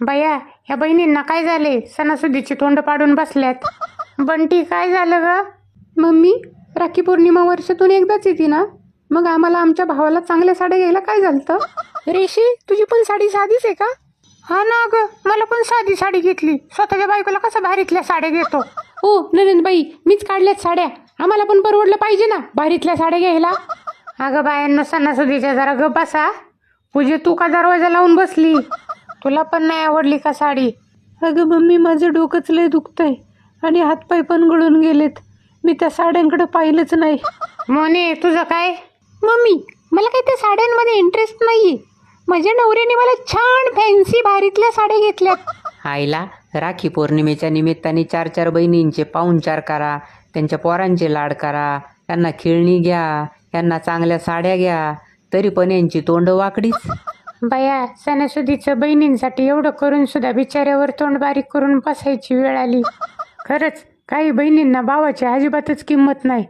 बया, ह्या बहिणींना काय झाले? सणासुदीची तोंड पाडून बसल्यात. बंटी, काय झालं ग? मम्मी, राखी पौर्णिमा वर्षातून एकदाच येते ना, मग आम्हाला आमच्या भावाला चांगल्या साड्या घ्यायला काय झालं? रेशी, तुझी पण साडी साधीच आहे का? हा ना ग, मला पण साधी साडी घेतली. स्वतःच्या बायकोला कसं भारीतल्या साड्या घेतो. हो नंदबाई, मीच काढल्यात साड्या. आम्हाला पण परवडलं पाहिजे ना भारीतल्या साड्या घ्यायला. अगं बायांनो, सणासुदीच्या जरा ग बसा. पूजे, तू का दरवाजा लावून बसली? तुला पण नाही आवडली का साडी? अगं मम्मी, माझं डोकंच लय दुखतंय आणि हातपाय पण गळून गेलेत. मी त्या साड्यांकडे पाहिलंच नाही. मोने, तुझं काय? मम्मी, मला काही त्या साड्यांमध्ये इंटरेस्ट नाहीये. माझ्या नवऱ्याने मला छान फॅन्सी भारीतल्या साड्या घेतल्यात. आईला राखी पौर्णिमेच्या निमित्ताने 4-4 बहिणींचे पाहुणचार करा, त्यांच्या पोरांचे लाड करा, त्यांना खेळणी घ्या, त्यांना चांगल्या साड्या घ्या, तरी पण यांची तोंड वाकडीच. बया, सणासुदीचं बहिणींसाठी एवढं करून सुद्धा बिचाऱ्यावर तोंड बारीक करून बसायची वेळ आली. खरंच काही बहिणींना भावाची अजिबातच किंमत नाही.